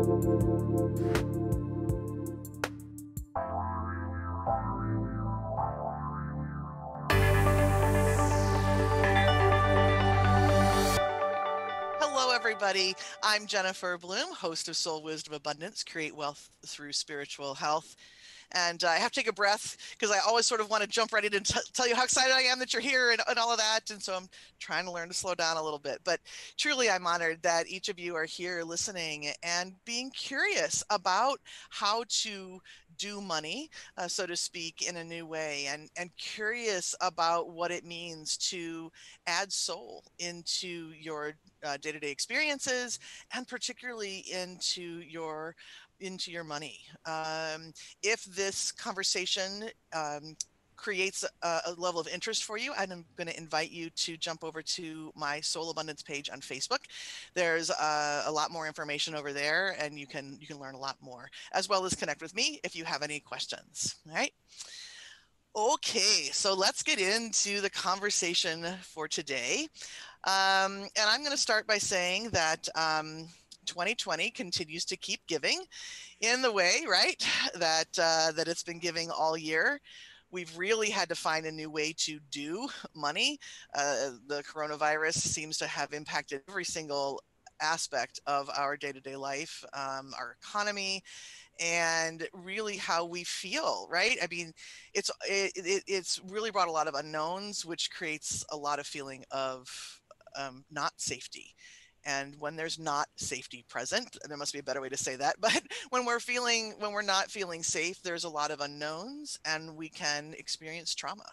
Hello, everybody. I'm Jennifer Bloome, host of Soul Wisdom Abundance, Create Wealth Through Spiritual Health. And I have to take a breath because I always sort of want to jump right in and tell you how excited I am that you're here and all of that. And so I'm trying to learn to slow down a little bit. But truly, I'm honored that each of you are here listening and being curious about how to do money, so to speak, in a new way, and curious about what it means to add soul into your day-to-day experiences, and particularly into your money. If this conversation creates a level of interest for you, I'm going to invite you to jump over to my Soul Abundance page on Facebook. There's a lot more information over there, and you can learn a lot more, as well as connect with me if you have any questions. All right. Okay, so let's get into the conversation for today. And I'm going to start by saying that 2020 continues to keep giving in the way, right, that it's been giving all year. We've really had to find a new way to do money. The coronavirus seems to have impacted every single aspect of our day-to-day life, our economy, and really how we feel, right? I mean, it's really brought a lot of unknowns, which creates a lot of feeling of not safety. And when there's not safety present, there must be a better way to say that, but when we're not feeling safe, there's a lot of unknowns, and we can experience trauma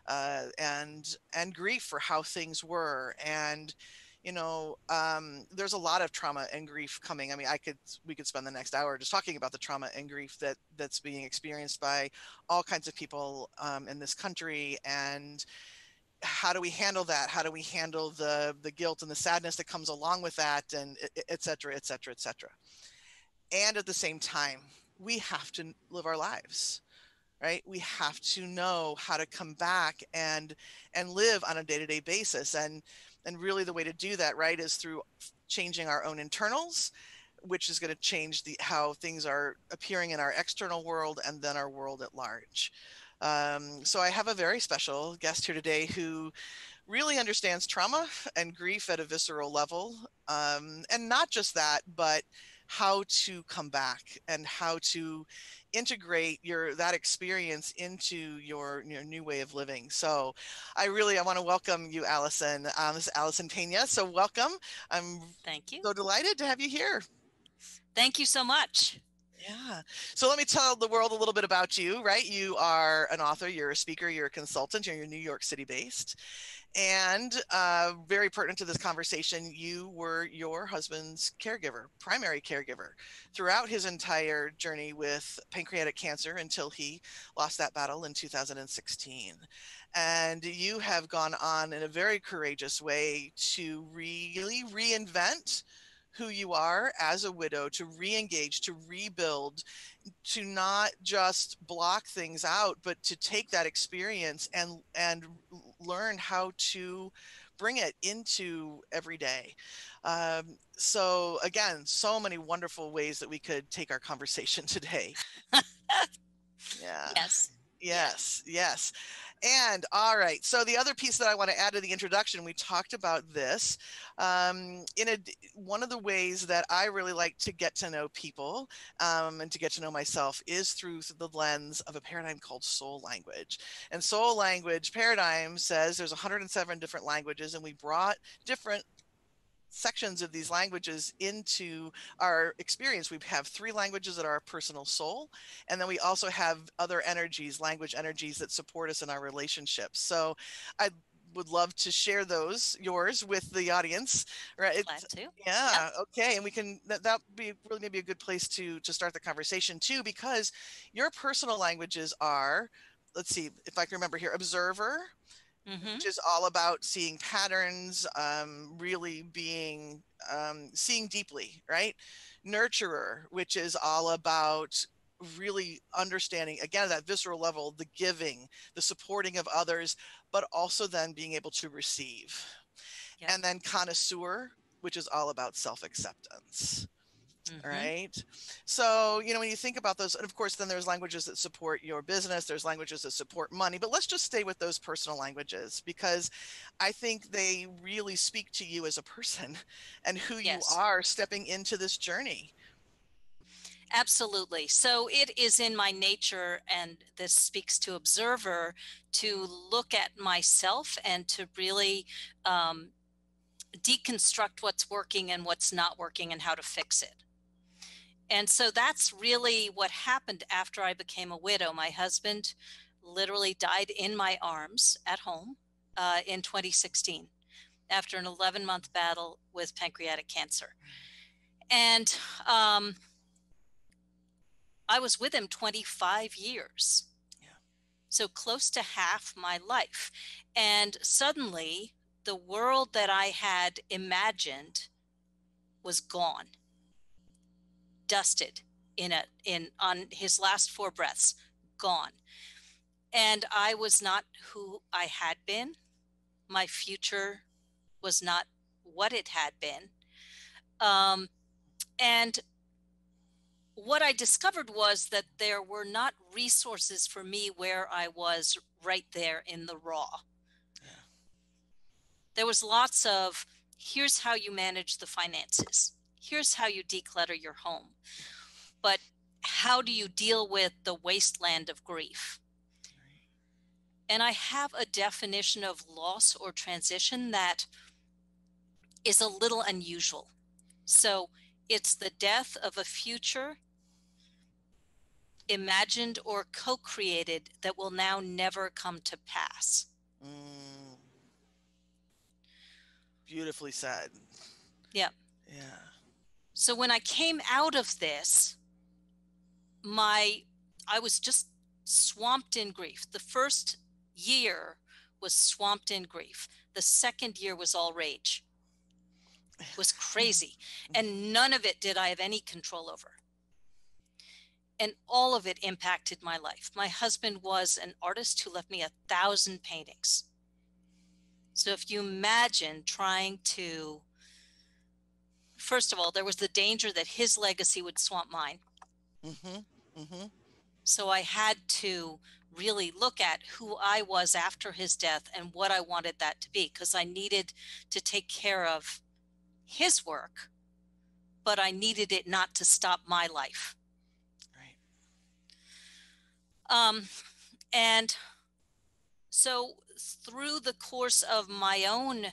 and grief for how things were. And there's a lot of trauma and grief coming. I mean, we could spend the next hour just talking about the trauma and grief that's being experienced by all kinds of people in this country. And how do we handle that? How do we handle the guilt and the sadness that comes along with that, and et cetera, et cetera, et cetera. And at the same time, we have to live our lives, right? We have to know how to come back and live on a day-to-day basis. And really the way to do that, right, is through changing our own internals, which is going to change how things are appearing in our external world and then our world at large. So I have a very special guest here today who really understands trauma and grief at a visceral level. And not just that, but how to come back and how to integrate that experience into your new way of living. So I want to welcome you, Alison. This is Alison Pena. So welcome. I'm Thank you. so delighted to have you here. Thank you so much. Yeah. So let me tell the world a little bit about you, right? You are an author, you're a speaker, you're a consultant, you're New York City based. And very pertinent to this conversation, you were your husband's caregiver, primary caregiver, throughout his entire journey with pancreatic cancer until he lost that battle in 2016. And you have gone on in a very courageous way to really reinvent who you are as a widow, to re-engage, to rebuild, to not just block things out, but to take that experience and learn how to bring it into every day. So again, so many wonderful ways that we could take our conversation today. Yeah. Yes. And all right. So the other piece that I want to add to the introduction, we talked about this. One of the ways that I really like to get to know people and to get to know myself is through the lens of a paradigm called soul language. And soul language paradigm says there's 107 different languages, and we brought different sections of these languages into our experience. We have 3 languages that are our personal soul, and then we also have other energies, language energies, that support us in our relationships. So I would love to share yours with the audience, right? Glad to. Yeah. Yep. Okay. And we can, that be really maybe a good place to start the conversation too, because your personal languages are, let's see if I can remember here, observer, which is all about seeing patterns, really being, seeing deeply, right? Nurturer, which is all about really understanding, again, at that visceral level, the giving, the supporting of others, but also then being able to receive. Yep. And then connoisseur, which is all about self-acceptance. All Mm-hmm. right. So, when you think about those, and of course, then there's languages that support your business, there's languages that support money, but let's just stay with those personal languages because I think they really speak to you as a person and who you Yes, are stepping into this journey. absolutely. So it is in my nature, and this speaks to observer, to look at myself and to really deconstruct what's working and what's not working and how to fix it. And so that's really what happened after I became a widow. My husband literally died in my arms at home in 2016 after an 11-month battle with pancreatic cancer. And I was with him 25 years. Yeah. So close to half my life. And suddenly, the world that I had imagined was gone, dusted on his last 4 breaths, gone. And I was not who I had been. My future was not what it had been. And what I discovered was that there were not resources for me where I was right there in the raw. Yeah. There was lots of, here's how you manage the finances. Here's how you declutter your home. But how do you deal with the wasteland of grief? And I have a definition of loss or transition that is a little unusual. So it's the death of a future imagined or co-created that will now never come to pass. Mm. Beautifully said. Yeah. Yeah. So when I came out of this, I was just swamped in grief. The first year was swamped in grief. The second year was all rage. It was crazy. And none of it did I have any control over. And all of it impacted my life. My husband was an artist who left me 1,000 paintings. So if you imagine trying to, first of all, there was the danger that his legacy would swamp mine. Mm-hmm. Mm-hmm. So I had to really look at who I was after his death and what I wanted that to be, because I needed to take care of his work, but I needed it not to stop my life. Right. And so through the course of my own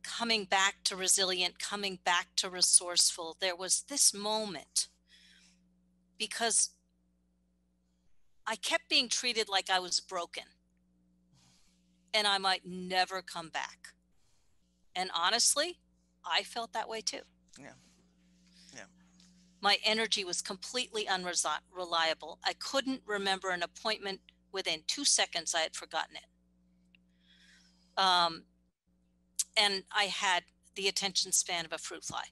coming back to resilient, coming back to resourceful, there was this moment because I kept being treated like I was broken and I might never come back. And honestly, I felt that way too. Yeah. Yeah. My energy was completely unreliable. I couldn't remember an appointment within 2 seconds. I had forgotten it. And I had the attention span of a fruit fly.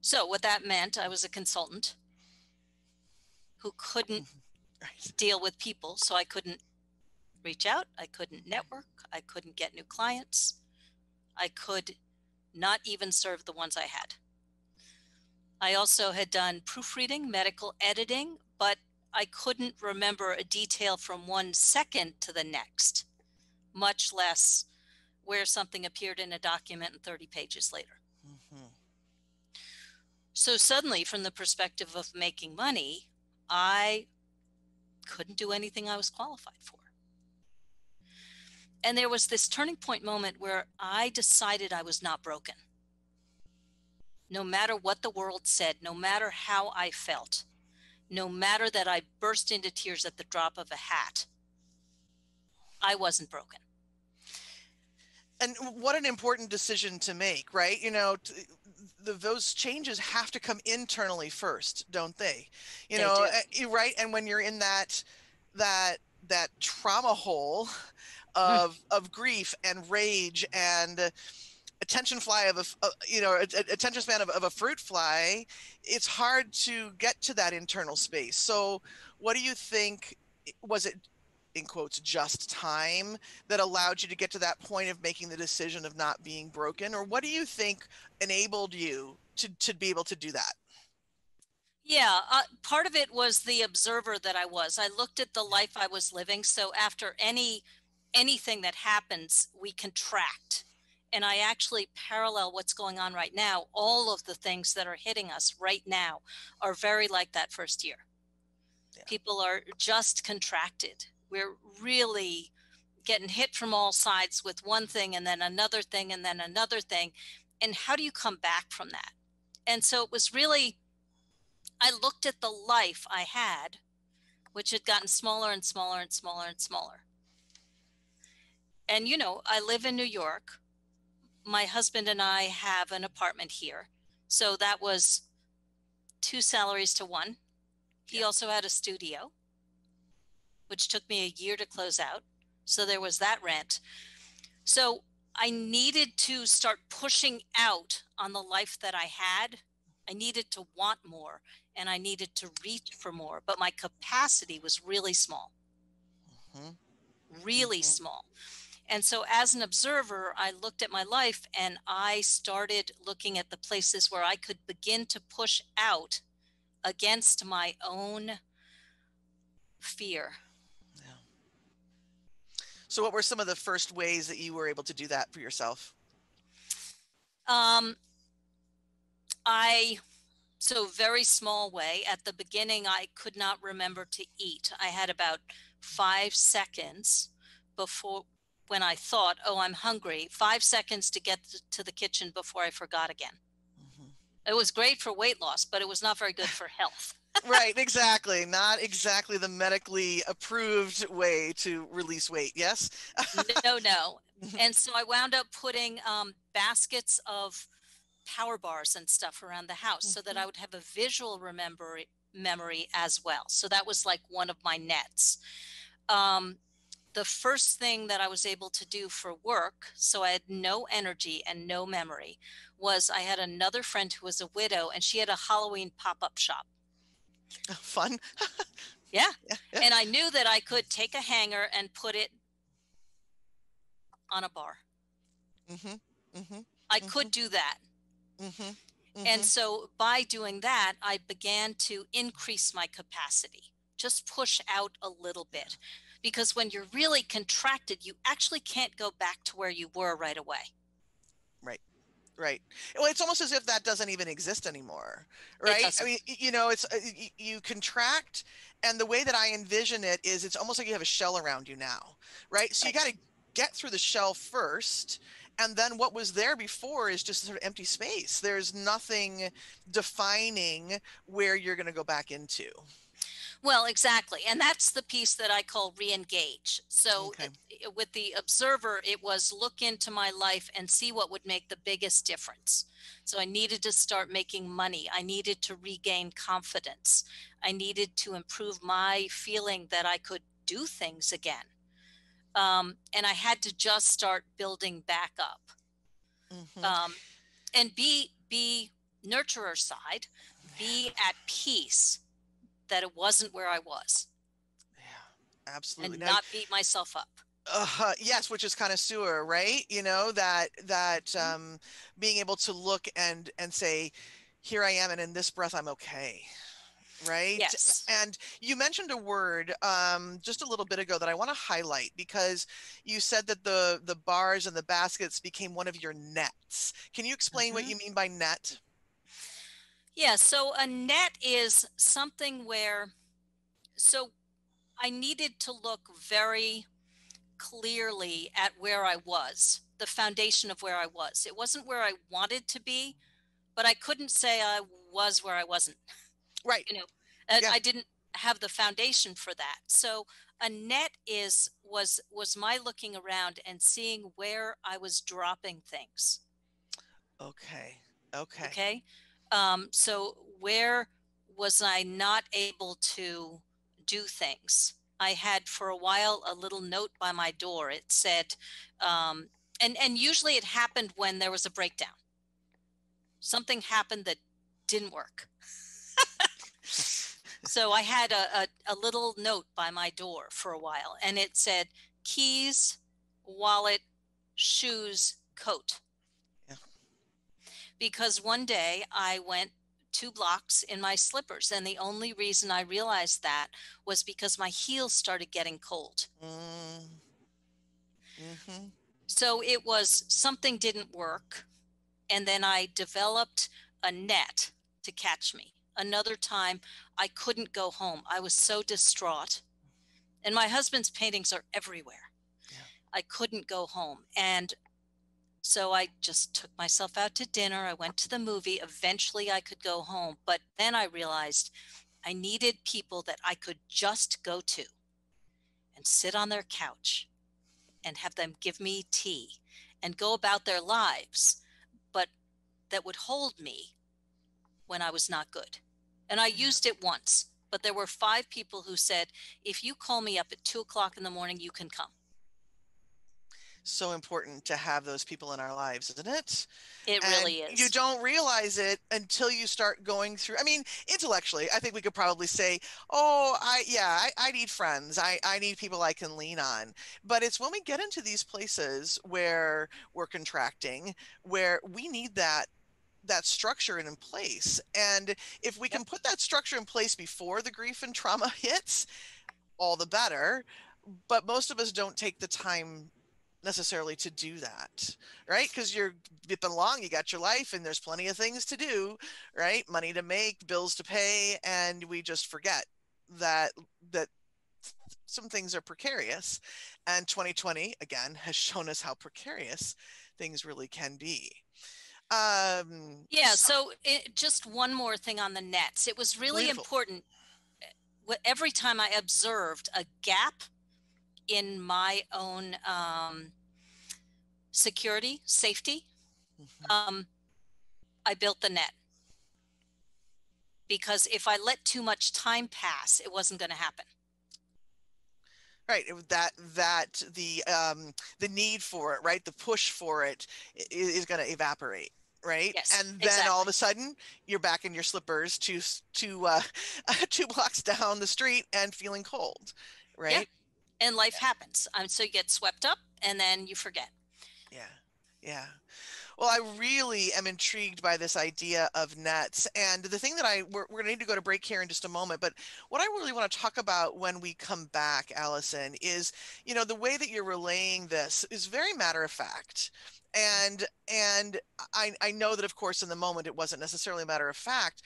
So what that meant, I was a consultant who couldn't Right. deal with people. So I couldn't reach out. I couldn't network. I couldn't get new clients. I could not even serve the ones I had. I also had done proofreading, medical editing, but I couldn't remember a detail from 1 second to the next, much less where something appeared in a document and 30 pages later. Mm-hmm. So suddenly, from the perspective of making money, I couldn't do anything I was qualified for. And there was this turning point moment where I decided I was not broken. No matter what the world said, no matter how I felt, no matter that I burst into tears at the drop of a hat, I wasn't broken. And what an important decision to make, right? Those changes have to come internally first, don't they? They do. Right? And when you're in that trauma hole Hmm. of grief and rage and attention span of a fruit fly, it's hard to get to that internal space. So what do you think? Was it in quotes, just time that allowed you to get to that point of making the decision of not being broken? Or what do you think enabled you to be able to do that? Yeah, part of it was the observer that I was. I looked at the life I was living. So after anything that happens, we contract. And I actually parallel what's going on right now. All of the things that are hitting us right now are very like that first year. Yeah. People are just contracted. We're really getting hit from all sides with one thing and then another thing and then another thing. And how do you come back from that? And so it was really, I looked at the life I had, which had gotten smaller and smaller and smaller and smaller. And, you know, I live in New York. My husband and I have an apartment here. So that was 2 salaries to 1. He Yeah. also had a studio, which took me a year to close out. So there was that rent. So I needed to start pushing out on the life that I had. I needed to want more and I needed to reach for more, but my capacity was really small, Mhm. really Mhm. small. And so as an observer, I looked at my life and I started looking at the places where I could begin to push out against my own fear. Yeah. So what were some of the first ways that you were able to do that for yourself? Um, I So very small way. At the beginning, I could not remember to eat. I had about 5 seconds before when I thought, oh, I'm hungry, 5 seconds to get to the kitchen before I forgot again. Mhm. It was great for weight loss, but it was not very good for health. Right, exactly. Not exactly the medically approved way to release weight. Yes. No, no. And so I wound up putting baskets of power bars and stuff around the house so that I would have a visual memory as well. So that was like one of my nets. Um, the first thing that I was able to do for work, so I had no energy and no memory, was I had another friend who was a widow and she had a Halloween pop-up shop. Fun. Yeah. Yeah, yeah. And I knew that I could take a hanger and put it on a bar. Mhm. Mhm. I could Mhm. do that. Mhm. And Mhm. so by doing that, I began to increase my capacity, just push out a little bit. Because when you're really contracted, you actually can't go back to where you were right away. Right. Right. Well, it's almost as if that doesn't even exist anymore, It right? I doesn't. mean, it's you contract, and the way that I envision it is it's almost like you have a shell around you now, right? So you Right. got to get through the shell first, and then what was there before is just sort of empty space. There's nothing defining where you're going to go back into. Well, exactly. And that's the piece that I call re-engage. So Okay. with the observer, it was look into my life and see what would make the biggest difference. So I needed to start making money. I needed to regain confidence. I needed to improve my feeling that I could do things again. And I had to just start building back up. Hmm. Um, and be nurturer side, be at peace that it wasn't where I was Yeah, absolutely. and Now, not beat myself up. yes, which is kind of sewer, right? Being able to look and say, here I am, and in this breath, I'm okay, right? Yes. And you mentioned a word just a little bit ago that I want to highlight because you said that the bars and the baskets became one of your nets. Can you explain what Hmm. you mean by net? Yeah. So a net is something where, so I needed to look very clearly at where I was, the foundation of where I was. It wasn't where I wanted to be, but I couldn't say I was where I wasn't. Right. You know, Yeah. I didn't have the foundation for that. So a net was my looking around and seeing where I was dropping things. Okay. Okay. Okay. So where was I not able to do things? I had for a while a little note by my door. It said, and usually it happened when there was a breakdown. Something happened that didn't work. So I had a little note by my door for a while, and it said keys, wallet, shoes, coat. Yeah. Because one day I went 2 blocks in my slippers, and the only reason I realized that was because my heels started getting cold. Mm-hmm. So it was something didn't work, and then I developed a net to catch me. Another time I couldn't go home. I was so distraught. And my husband's paintings are everywhere. Yeah. I couldn't go home. And so I just took myself out to dinner. I went to the movie. Eventually I could go home. But then I realized I needed people that I could just go to and sit on their couch and have them give me tea and go about their lives, but that would hold me when I was not good. And I Yeah. used it once, but there were 5 people who said, if you call me up at 2 o'clock in the morning, you can come. So important to have those people in our lives, isn't it? It And really you is. don't realize it until you start going through. I mean, intellectually, I think we could probably say, oh, I need friends. I need people I can lean on. But it's when we get into these places where we're contracting, where we need that structure in place. And if we Yep. can put that structure in place before the grief and trauma hits, all the better. But most of us don't take the time necessarily to do that, right? Because you're dipping along, you got your life, and there's plenty of things to do, right? Money to make, bills to pay, and we just forget that that some things are precarious. And 2020 again has shown us how precarious things really can be. Yeah. So So just one more thing on the nets. It was really beautiful. important. Every time I observed a gap in my own security, safety, Mhm. um, I built the net. Because if I let too much time pass, it wasn't going to happen. Right, that the need for it, right, the push for it is going to evaporate, right? Yes, And then all of exactly. a sudden you're back in your slippers to 2 blocks down the street and feeling cold, Yeah. right? And life happens. So you get swept up and then you forget. Yeah, yeah. Well, I really am intrigued by this idea of nets. And the thing that we're going to need to go to break here in just a moment. But what I really want to talk about when we come back, Alison, is, the way that you're relaying this is very matter of fact. And I know that, of course, in the moment, it wasn't necessarily a matter of fact,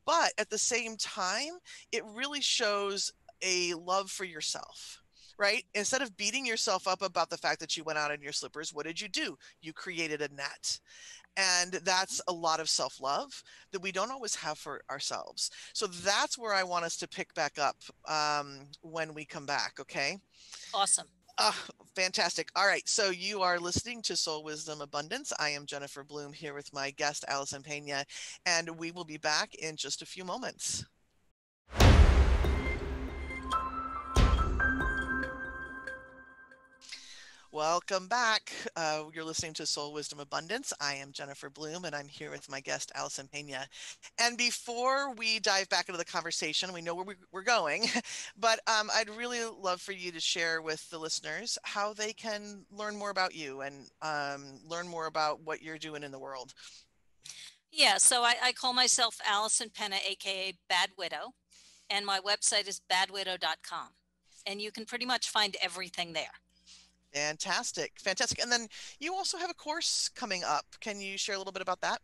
but at the same time, it really shows a love for yourself. Right? Instead of beating yourself up about the fact that you went out in your slippers, what did you do? You created a net. And that's a lot of self love that we don't always have for ourselves. So that's where I want us to pick back up when we come back. Okay. Awesome. Uh, Fantastic. All right. So you are listening to Soul Wisdom Abundance. I am Jennifer Bloome here with my guest, Alison Pena, and we will be back in just a few moments. Welcome back. You're listening to Soul Wisdom Abundance. I am Jennifer Bloome, and I'm here with my guest, Alison Pena. And before we dive back into the conversation, we know where we're going, but I'd really love for you to share with the listeners how they can learn more about you and learn more about what you're doing in the world. Yeah. So I call myself Alison Pena, AKA Bad Widow. And my website is badwidow.com. And you can pretty much find everything there. Fantastic. Fantastic. And then you also have a course coming up. Can you share a little bit about that?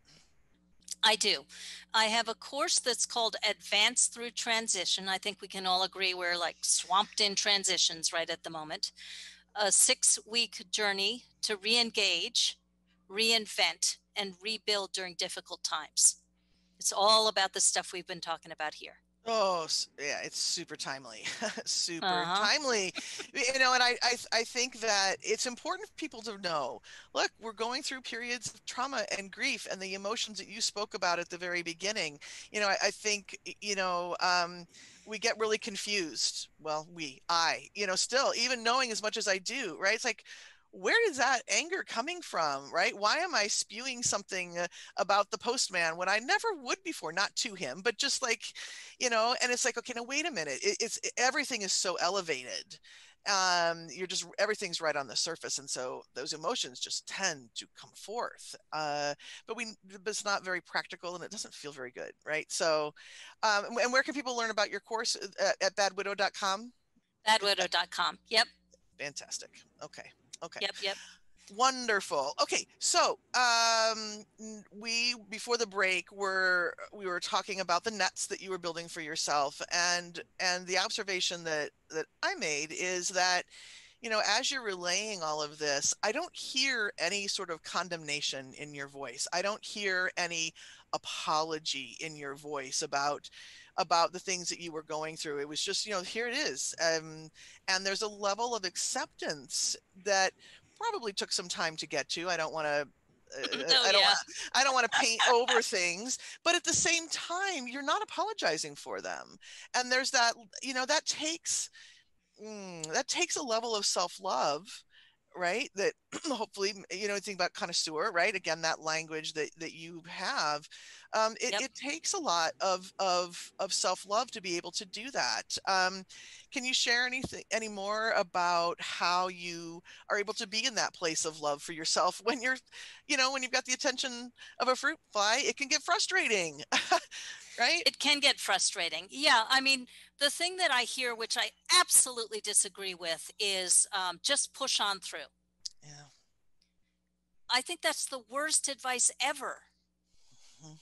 I do. I have a course that's called Advance Through Transition. I think we can all agree we're like swamped in transitions right at the moment. A 6-week journey to re-engage, reinvent, and rebuild during difficult times. It's all about the stuff we've been talking about here. Oh, yeah, it's super timely. Super Uh-huh. timely. And I think that it's important for people to know, look, we're going through periods of trauma and grief and the emotions that you spoke about at the very beginning. I think, we get really confused. Well, still, even knowing as much as I do, right? It's like, where is that anger coming from, right? Why am I spewing something about the postman when I never would before? Not to him, but just like, and it's like, okay, now wait a minute. Everything is so elevated. Everything's right on the surface, and so those emotions just tend to come forth. But it's not very practical, and it doesn't feel very good, right? So, and where can people learn about your course? At badwidow.com? Badwidow.com. Yep. Fantastic. Okay. Yep. Wonderful. Okay, so we before the break we were talking about the nets that you were building for yourself, and the observation that I made is that, as you're relaying all of this, I don't hear any sort of condemnation in your voice. I don't hear any apology in your voice about the things that you were going through. It was just, here it is. And there's a level of acceptance that probably took some time to get to. I don't want to Oh, yeah. I don't want to paint over things, but at the same time, you're not apologizing for them. And there's that, that takes a level of self-love, right? That hopefully, think about connoisseur, right? Again, that language that you have, Yep. it takes a lot of self-love to be able to do that. Can you share any more about how you are able to be in that place of love for yourself when when you've got the attention of a fruit fly? It can get frustrating. Right? It can get frustrating. Yeah. I mean, the thing that I hear, which I absolutely disagree with, is just push on through. Yeah. I think that's the worst advice ever. Mm-hmm.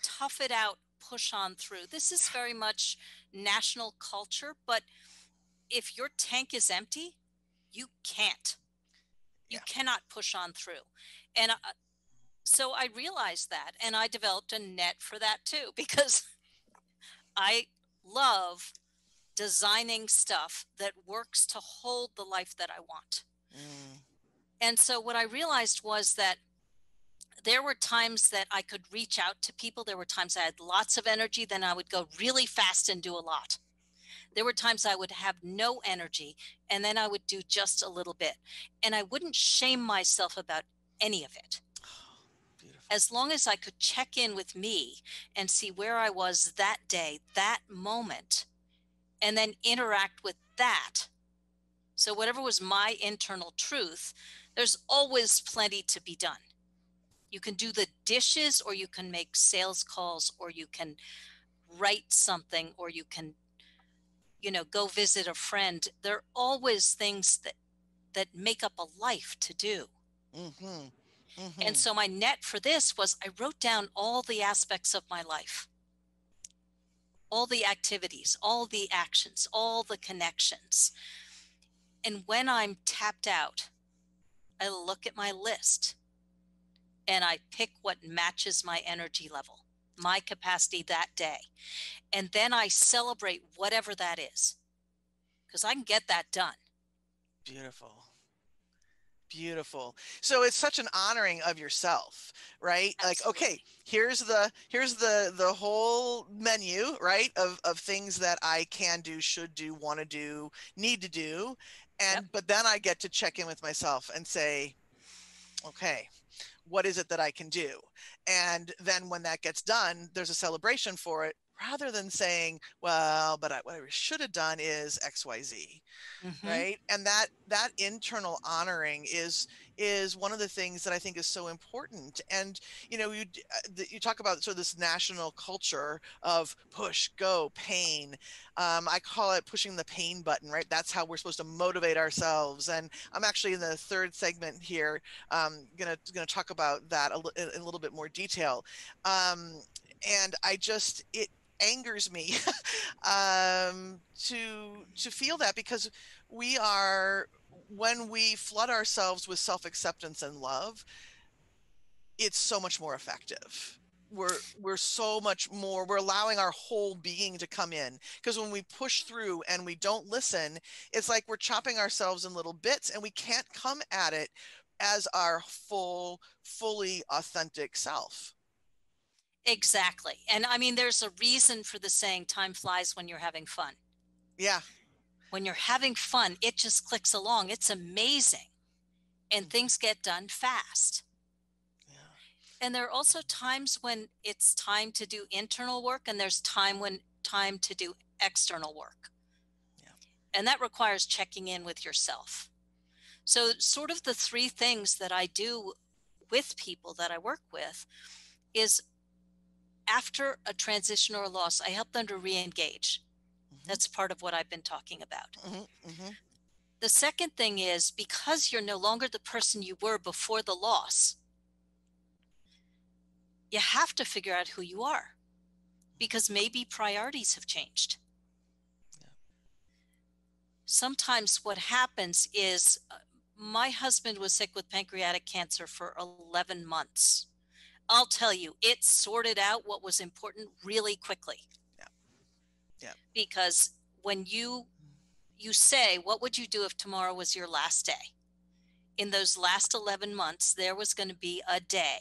Tough it out, push on through. This is very much national culture, but if your tank is empty, you can't. You Yeah. cannot push on through. And so I realized that, and I developed a net for that too, because I love designing stuff that works to hold the life that I want. Mm. And so what I realized was that there were times that I could reach out to people. There were times I had lots of energy, then I would go really fast and do a lot. There were times I would have no energy, and then I would do just a little bit. And I wouldn't shame myself about any of it. Beautiful. As long as I could check in with me and see where I was that day, that moment, and then interact with that. So whatever was my internal truth, there's always plenty to be done. You can do the dishes, or you can make sales calls, or you can write something, or you can, go visit a friend. There are always things that make up a life to do. Mm-hmm. Mm-hmm. And so my net for this was I wrote down all the aspects of my life, all the activities, all the actions, all the connections. And when I'm tapped out, I look at my list and I pick what matches my energy level, my capacity that day. And then I celebrate whatever that is, because I can get that done. Beautiful. Beautiful. So it's such an honoring of yourself, right? Absolutely. Like, okay, here's the whole menu, right? Of things that I can do, should do, want to do, need to do. Yep. But then I get to check in with myself and say, okay, what is it that I can do? And then when that gets done, there's a celebration for it, rather than saying, well, but what I should have done is XYZ. Mm-hmm. Right. And that internal honoring is one of the things that I think is so important. And you talk about sort of this national culture of push, go, pain. I call it pushing the pain button, right? That's how we're supposed to motivate ourselves. And I'm actually in the third segment here, gonna talk about that in a little bit more detail. And it angers me to feel that, because when we flood ourselves with self-acceptance and love, it's so much more effective. We're so much more, we're allowing our whole being to come in, because when we push through and we don't listen, it's like we're chopping ourselves in little bits, and we can't come at it as our fully authentic self. Exactly. And I mean, there's a reason for the saying, time flies when you're having fun. Yeah. When you're having fun, it just clicks along. It's amazing. and things get done fast. Yeah. And there are also times when it's time to do internal work, and there's time to do external work. Yeah. And that requires checking in with yourself. So sort of the three things that I do with people that I work with is after a transition or a loss, I help them to re-engage. That's part of what I've been talking about. The second thing is, because you're no longer the person you were before the loss, you have to figure out who you are, because maybe priorities have changed. Yeah. Sometimes what happens is my husband was sick with pancreatic cancer for 11 months. I'll tell you, it sorted out what was important really quickly. Yeah. Yeah. Because when you say, what would you do if tomorrow was your last day? In those last 11 months, there was going to be a day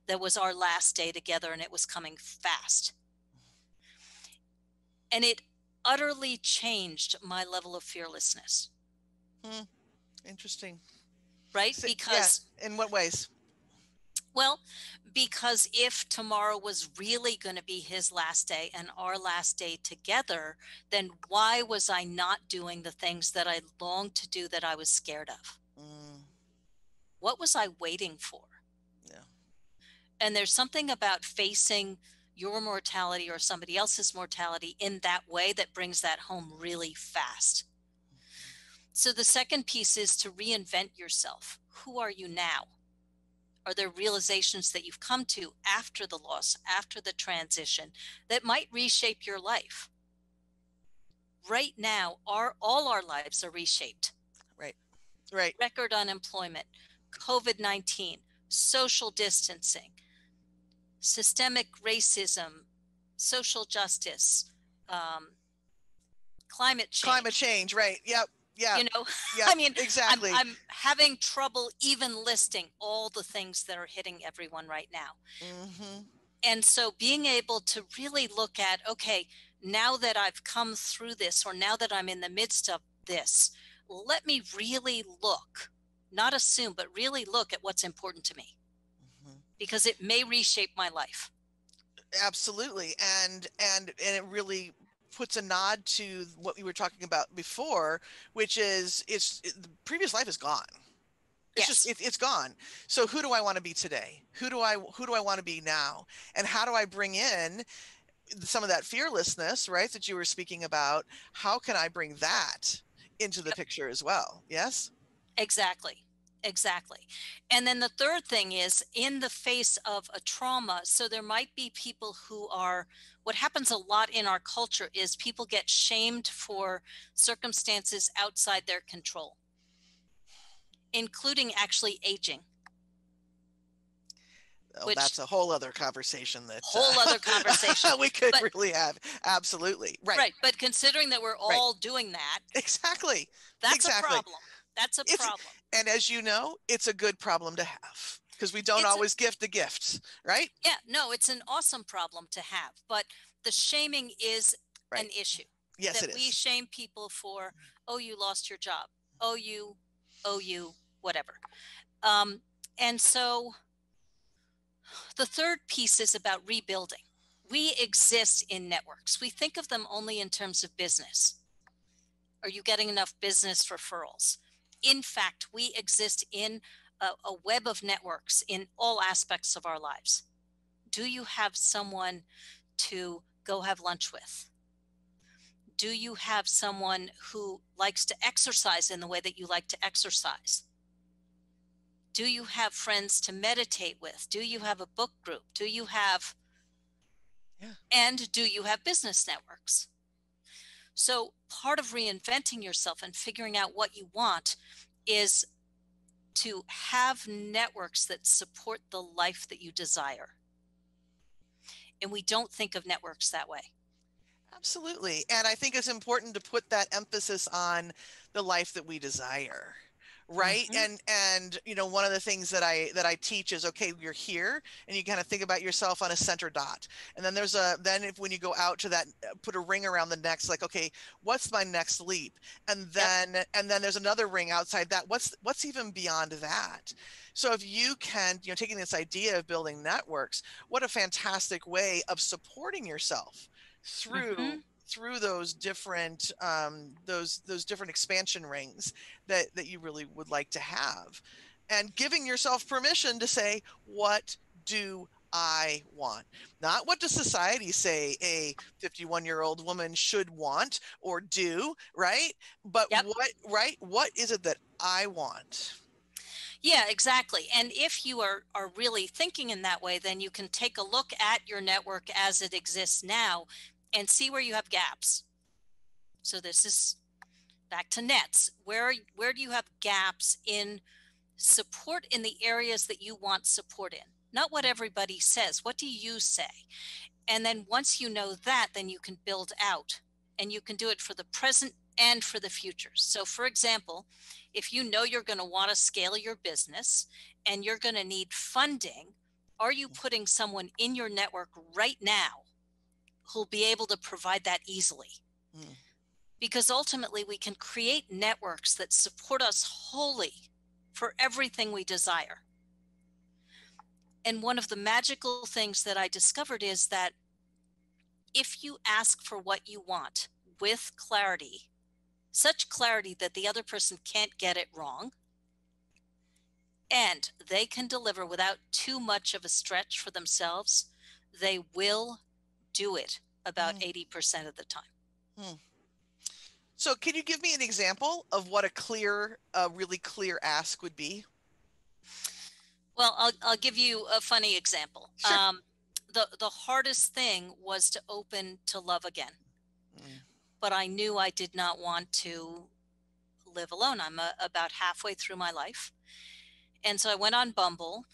that was our last day together, and it was coming fast. And it utterly changed my level of fearlessness. Interesting. Right? So, because in what ways? Well, because if tomorrow was really going to be his last day and our last day together, then why was I not doing the things that I longed to do that I was scared of? What was I waiting for? Yeah. And there's something about facing your mortality or somebody else's mortality in that way that brings that home really fast. So the second piece is to reinvent yourself. Who are you now? Are there realizations that you've come to after the loss, after the transition, that might reshape your life? Right now, all our lives are reshaped. Right. Right. Record unemployment, COVID-19, social distancing, systemic racism, social justice, climate change. Climate change, right. Yep. Yeah. You know, yeah, I mean, exactly. I'm having trouble even listing all the things that are hitting everyone right now. And so being able to really look at, okay, now that I've come through this, or now that I'm in the midst of this, let me really look, not assume, but really look at what's important to me, because it may reshape my life. Absolutely. And it really puts a nod to what we were talking about before, which is the previous life is gone. It's Yes. just it's gone. So who do I want to be today? Who do I want to be now? And how do I bring in some of that fearlessness, right, that you were speaking about? How can I bring that into the picture as well? Yes? Exactly. Exactly. And then the third thing is, in the face of a trauma, so there might be people who are, what happens a lot in our culture is people get shamed for circumstances outside their control, including actually aging. Oh, that's a whole other conversation we could really have. Absolutely. Right. Right. But considering that we're all doing that. Exactly. That's a problem. That's a problem. And as you know, it's a good problem to have, because we don't always gift the gifts, right? Yeah, no, it's an awesome problem to have. But the shaming is an issue. Yes, it is. We shame people for, oh, you lost your job. Oh, you, whatever. And so the third piece is about rebuilding. We exist in networks. We think of them only in terms of business. Are you getting enough business referrals? In fact, we exist in a web of networks in all aspects of our lives. Do you have someone to go have lunch with? Do you have someone who likes to exercise in the way that you like to exercise? Do you have friends to meditate with? Do you have a book group? Do you have, and do you have business networks? So part of reinventing yourself and figuring out what you want is to have networks that support the life that you desire. And we don't think of networks that way. Absolutely. And I think it's important to put that emphasis on the life that we desire, right? Mm-hmm. And one of the things that I teach is, okay, you're here, and you kind of think about yourself on a center dot, and then when you go out to that, put a ring around the next, like, okay, what's my next leap? And Yep. then there's another ring outside that. What's even beyond that? So if you can, taking this idea of building networks, what a fantastic way of supporting yourself through Mm-hmm. those different those different expansion rings that you really would like to have, and giving yourself permission to say, what do I want? Not what does society say a 51-year-old woman should want or do, right? But Yep. what is it that I want? Yeah, exactly. And if you are really thinking in that way, then you can take a look at your network as it exists now and see where you have gaps. So this is back to nets. Where do you have gaps in support in the areas that you want support in? Not what everybody says. What do you say? And then once you know that, then you can build out, and you can do it for the present and for the future. So for example, if you know you're going to want to scale your business and you're going to need funding, are you putting someone in your network right now who'll be able to provide that easily? Mm. Because ultimately we can create networks that support us wholly for everything we desire. And one of the magical things that I discovered is that if you ask for what you want with clarity, such clarity that the other person can't get it wrong, and they can deliver without too much of a stretch for themselves, they will do it about Mm. 80% of the time. Mm. So can you give me an example of what a really clear ask would be? Well, I'll give you a funny example. Sure. The hardest thing was to open to love again, Mm. but I knew I did not want to live alone. I'm about halfway through my life. And so I went on Bumble,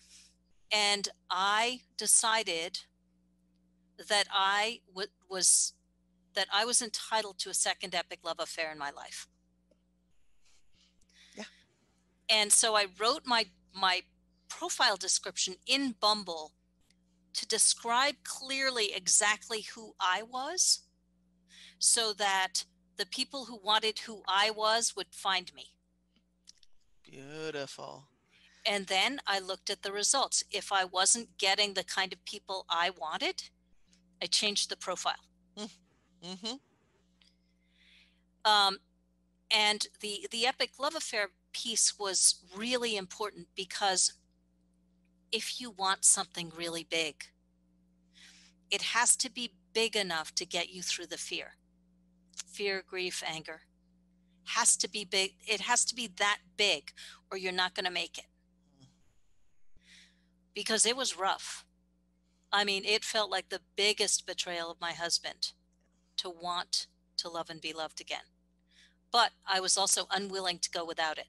and I decided that I was entitled to a second epic love affair in my life. Yeah. And so I wrote my profile description in Bumble to describe clearly exactly who I was, so that the people who wanted who I was would find me. Beautiful. And then I looked at the results. If I wasn't getting the kind of people I wanted, I changed the profile. Mm-hmm. Um, and the epic love affair piece was really important, because if you want something really big, it has to be big enough to get you through the fear, grief, anger. Has to be big. It has to be that big, or you're not going to make it. Because it was rough. I mean, it felt like the biggest betrayal of my husband to want to love and be loved again. But I was also unwilling to go without it.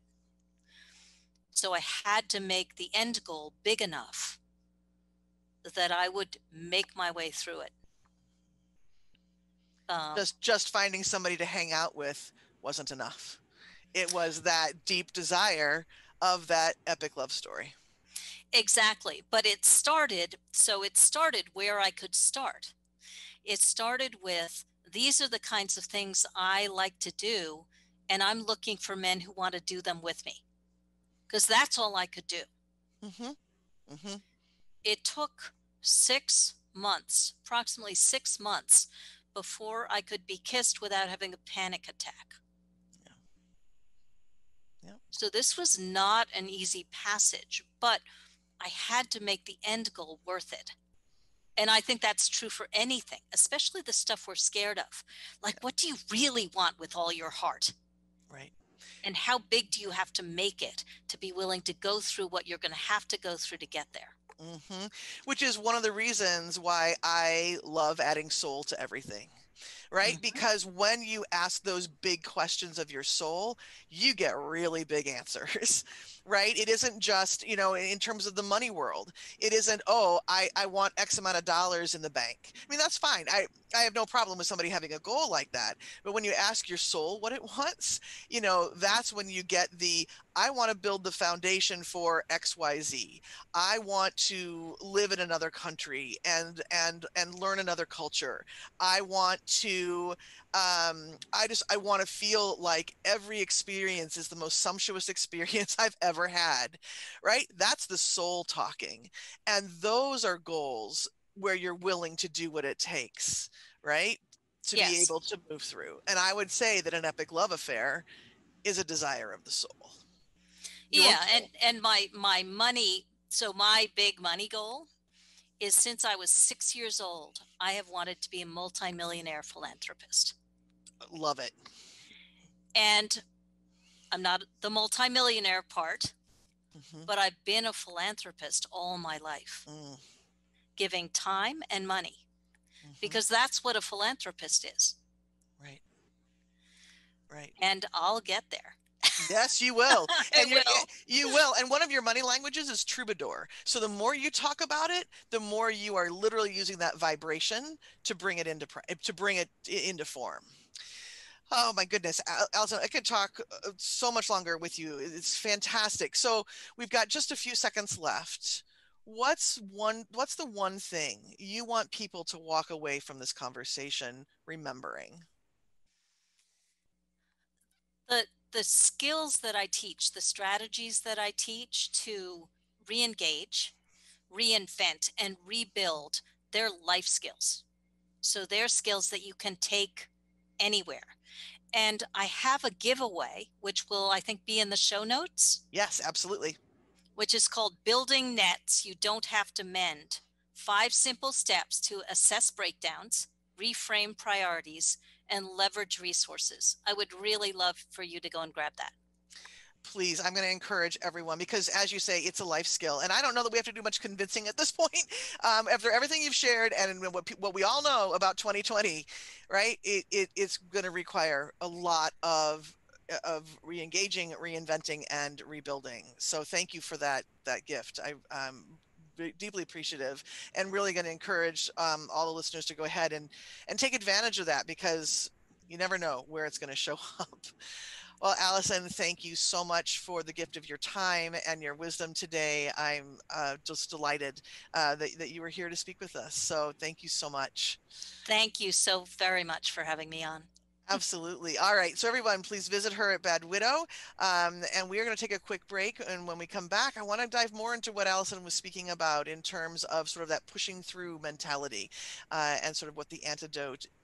So I had to make the end goal big enough that I would make my way through it. Just finding somebody to hang out with wasn't enough. It was that deep desire of that epic love story. Exactly. But it started where I could start. It started with, these are the kinds of things I like to do, and I'm looking for men who want to do them with me, because that's all I could do. Mm-hmm. Mm-hmm. It took 6 months, approximately 6 months, before I could be kissed without having a panic attack. Yeah. Yeah. So this was not an easy passage, but I had to make the end goal worth it. And I think that's true for anything, especially the stuff we're scared of. Like, what do you really want with all your heart? Right. And how big do you have to make it to be willing to go through what you're going to have to go through to get there? Mm-hmm. Which is one of the reasons why I love adding soul to everything. Right? Mm-hmm. Because when you ask those big questions of your soul, you get really big answers. right? It isn't just, in terms of the money world, it isn't, oh, I want X amount of dollars in the bank. I mean, that's fine. I have no problem with somebody having a goal like that. But when you ask your soul what it wants, that's when you get I want to build the foundation for XYZ. I want to live in another country and learn another culture. I want to I want to feel like every experience is the most sumptuous experience I've ever had, right? That's the soul talking. And those are goals where you're willing to do what it takes, right? To be Yes. able to move through. And I would say that an epic love affair is a desire of the soul. Your Yeah, goal. and my money, so my big money goal is, since I was 6 years old, I have wanted to be a multimillionaire philanthropist. Love it. And I'm not the multimillionaire part, Mm-hmm. but I've been a philanthropist all my life, giving time and money, Mm-hmm. because that's what a philanthropist is. Right. Right. And I'll get there. Yes, you will. I And will. you will. And one of your money languages is troubadour. So the more you talk about it, the more you are literally using that vibration to bring it into form. Oh my goodness, Alison, I could talk so much longer with you. It's fantastic. So we've got just a few seconds left. What's the one thing you want people to walk away from this conversation remembering? The skills that I teach, the strategies that I teach to re-engage, reinvent, and rebuild, their life skills. So they're skills that you can take anywhere. And I have a giveaway, which will, I think, be in the show notes, Yes, absolutely. which is called Building Nets You Don't Have to Mend. 5 simple steps to assess breakdowns, reframe priorities, and leverage resources. I would really love for you to go and grab that. Please, I'm going to encourage everyone because, as you say, it's a life skill. And I don't know that we have to do much convincing at this point. After everything you've shared and what we all know about 2020, right? It's going to require a lot of re-engaging, reinventing, and rebuilding. So thank you for that gift. I'm deeply appreciative and really going to encourage all the listeners to go ahead and take advantage of that because you never know where it's going to show up. Well, Alison, thank you so much for the gift of your time and your wisdom today. I'm just delighted that you were here to speak with us. So thank you so much. Thank you so very much for having me on. Absolutely. All right. So everyone, please visit her at Bad Widow. And we are going to take a quick break. And when we come back, I want to dive more into what Alison was speaking about in terms of sort of that pushing through mentality and sort of what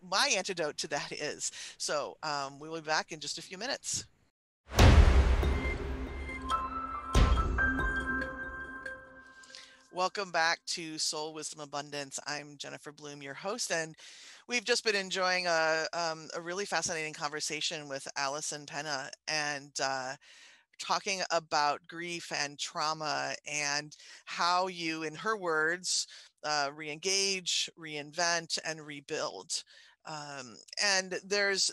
my antidote to that is. So we will be back in just a few minutes. Welcome back to Soul Wisdom Abundance. I'm Jennifer Bloome, your host, and we've just been enjoying a really fascinating conversation with Alison Pena and talking about grief and trauma and how you, in her words, re-engage, reinvent, and rebuild. And there's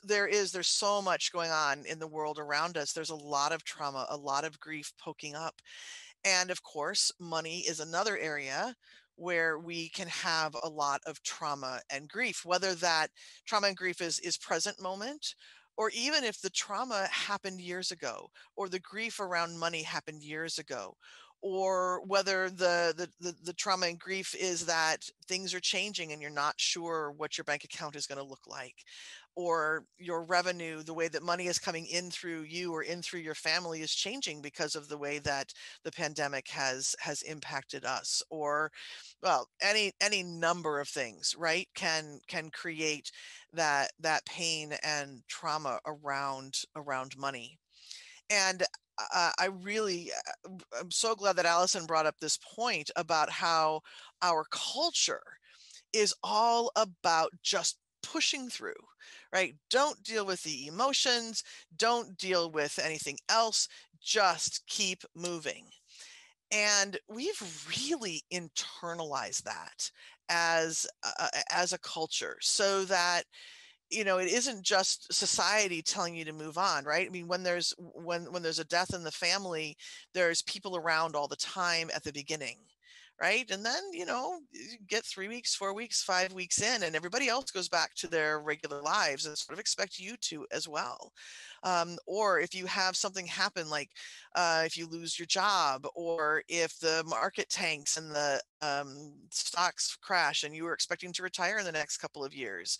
so much going on in the world around us. There's a lot of trauma, a lot of grief poking up. And of course, money is another area where we can have a lot of trauma and grief, whether that trauma and grief is present moment, or even if the trauma happened years ago, or the grief around money happened years ago, or whether the trauma and grief is that things are changing and you're not sure what your bank account is going to look like, or your revenue, the way that money is coming in through you or in through your family is changing because of the way that the pandemic has impacted us, or well, any number of things, right, can create that pain and trauma around money. And I'm so glad that Alison brought up this point about how our culture is all about just pushing through, right? Don't deal with the emotions, don't deal with anything else, just keep moving. And we've really internalized that as a culture, so that it isn't just society telling you to move on, right? I mean, when there's a death in the family, there's people around all the time at the beginning, right? And then, you get 3 weeks, 4 weeks, 5 weeks in, and everybody else goes back to their regular lives and sort of expect you to as well. Or if you have something happen, like if you lose your job, or if the market tanks and the stocks crash and you were expecting to retire in the next couple of years,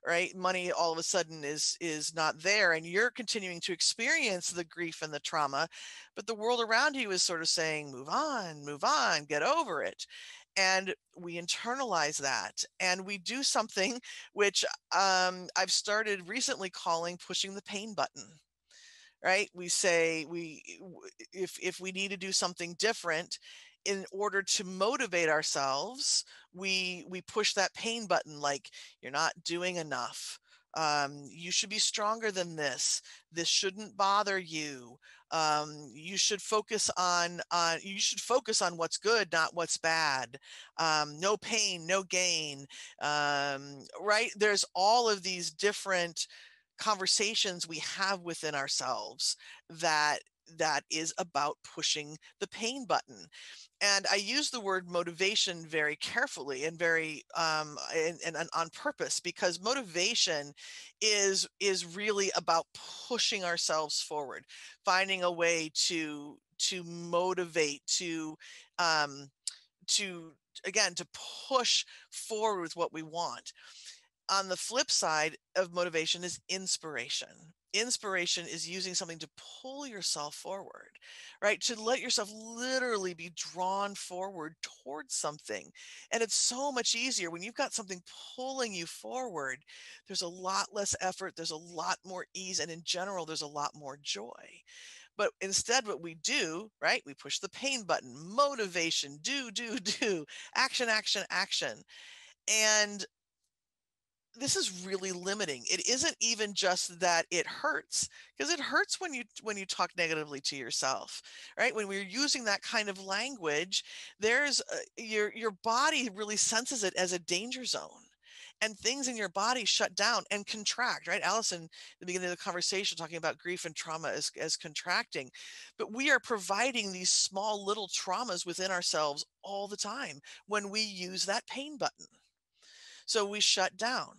right? Money all of a sudden is not there, and you're continuing to experience the grief and the trauma, but the world around you is sort of saying, move on, get over it. And we internalize that, and we do something which I've started recently calling pushing the pain button. Right? We say if we need to do something different in order to motivate ourselves, we push that pain button, like, you're not doing enough. You should be stronger than this. This shouldn't bother you. You should focus on what's good, not what's bad. No pain, no gain. Right? There's all of these different conversations we have within ourselves that is about pushing the pain button. And I use the word motivation very carefully and very and on purpose, because motivation is really about pushing ourselves forward, finding a way to motivate, um to again, to push forward with what we want. On the flip side of motivation is inspiration. Inspiration is using something to pull yourself forward, right? To let yourself literally be drawn forward towards something. And it's so much easier when you've got something pulling you forward. There's a lot less effort, there's a lot more ease, and in general, there's a lot more joy. But instead, what we do, right? We push the pain button, motivation, do, action, action, action. And this is really limiting. It isn't even just that it hurts, because it hurts when you talk negatively to yourself, right? When we're using that kind of language, there's your body really senses it as a danger zone, and things in your body shut down and contract, right? Alison, at the beginning of the conversation, talking about grief and trauma as contracting, but we are providing these small little traumas within ourselves all the time when we use that pain button. So we shut down.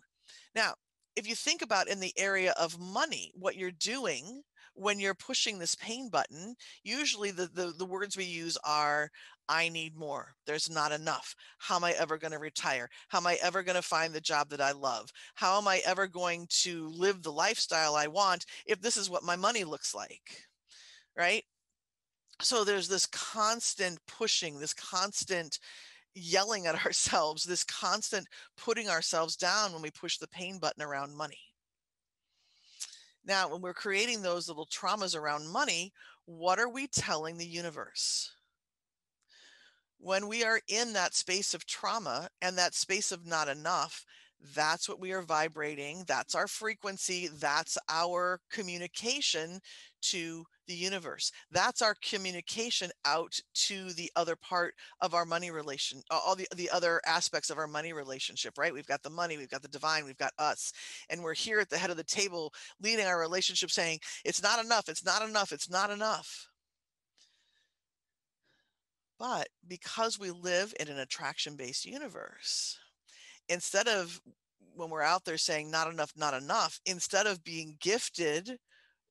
Now, if you think about in the area of money, what you're doing when you're pushing this pain button, usually the words we use are, I need more. There's not enough. How am I ever going to retire? How am I ever going to find the job that I love? How am I ever going to live the lifestyle I want if this is what my money looks like? Right? So there's this constant pushing, this constant yelling at ourselves, this constant putting ourselves down when we push the pain button around money. Now, when we're creating those little traumas around money, what are we telling the universe? When we are in that space of trauma and that space of not enough, that's what we are vibrating. That's our frequency. That's our communication to the universe. That's our communication out to the other part of our money relation, all the other aspects of our money relationship, right? We've got the money, we've got the divine, we've got us. And we're here at the head of the table leading our relationship, saying, it's not enough, it's not enough, it's not enough. But because we live in an attraction-based universe, instead of, when we're out there saying not enough, not enough, instead of being gifted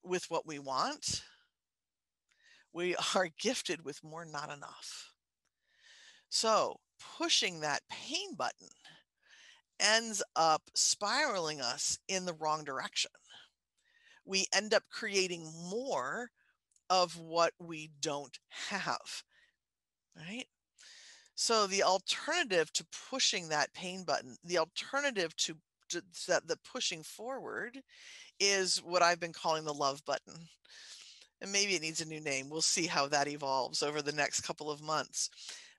with what we want, we are gifted with more not enough. So pushing that pain button ends up spiraling us in the wrong direction. We end up creating more of what we don't have, right? So the alternative to pushing that pain button, the alternative to the pushing forward, is what I've been calling the love button. And maybe it needs a new name. We'll see how that evolves over the next couple of months.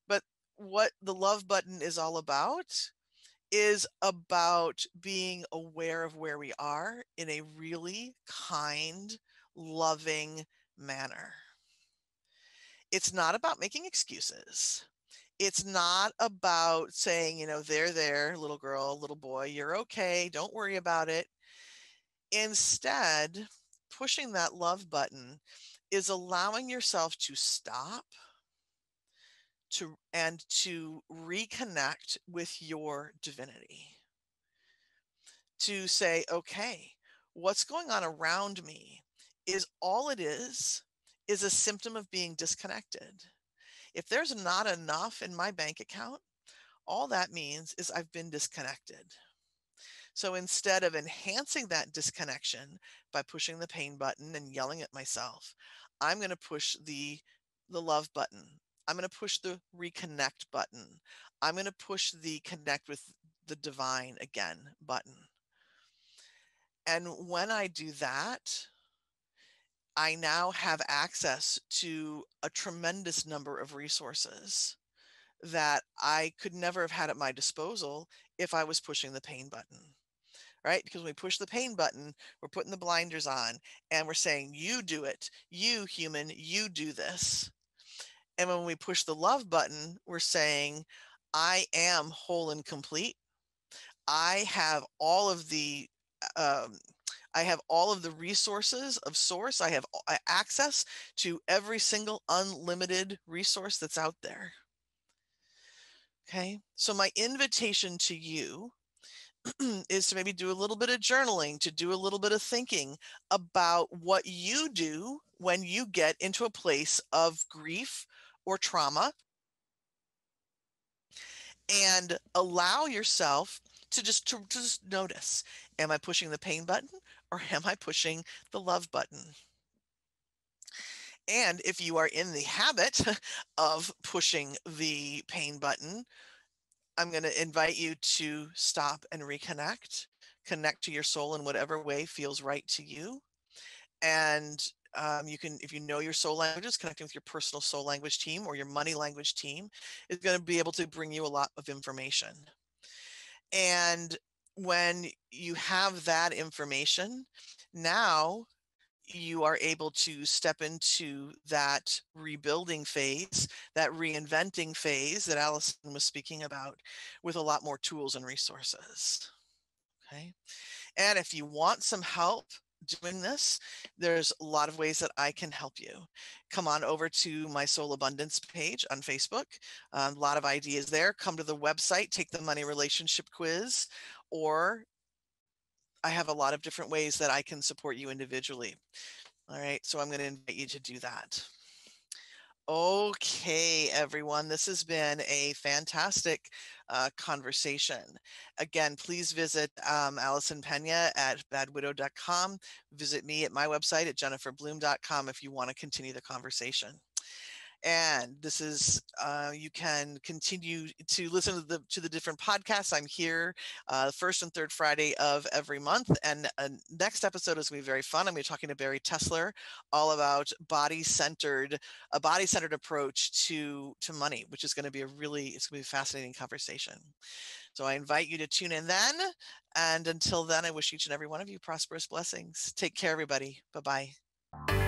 But what the love button is about being aware of where we are in a really kind, loving manner. It's not about making excuses. It's not about saying, there, little girl, little boy, you're okay. Don't worry about it. Instead, pushing that love button is allowing yourself to stop to reconnect with your divinity. To say, okay, what's going on around me is all it is a symptom of being disconnected. If there's not enough in my bank account, all that means is I've been disconnected. So instead of enhancing that disconnection by pushing the pain button and yelling at myself, I'm going to push the love button. I'm going to push the reconnect button. I'm going to push the connect with the divine again button. And when I do that, I now have access to a tremendous number of resources that I could never have had at my disposal if I was pushing the pain button, right? Because when we push the pain button, we're putting the blinders on and we're saying, you do it, you human, you do this. And when we push the love button, we're saying, I am whole and complete. I have all of the um, I have all of the resources of source. I have access to every single unlimited resource that's out there. Okay. So my invitation to you is to maybe do a little bit of journaling, to do a little bit of thinking about what you do when you get into a place of grief or trauma, and allow yourself to just notice, am I pushing the pain button or am I pushing the love button? And if you are in the habit of pushing the pain button, I'm going to invite you to stop and reconnect, connect to your soul in whatever way feels right to you. And you can, if you know your soul languages, connecting with your personal soul language team or your money language team is going to be able to bring you a lot of information. And when you have that information, now you are able to step into that rebuilding phase, that reinventing phase that Alison was speaking about, with a lot more tools and resources. Okay. And if you want some help doing this, there's a lot of ways that I can help you. Come on over to my Soul Abundance page on Facebook. A lot of ideas there. Come to the website, take the money relationship quiz, or I have a lot of different ways that I can support you individually. All right, so I'm going to invite you to do that. Okay, everyone, this has been a fantastic conversation. Again, please visit Alison Pena at badwidow.com. Visit me at my website at jenniferbloome.com if you want to continue the conversation. And this is you can continue to listen to the different podcasts. I'm here first and third Friday of every month, and next episode is going to be very fun. I'm going to be talking to Barry Tesler all about a body-centered approach to money, which is going to be it's going to be a fascinating conversation. So I invite you to tune in then, and until then, I wish each and every one of you prosperous blessings. Take care, everybody. Bye-bye.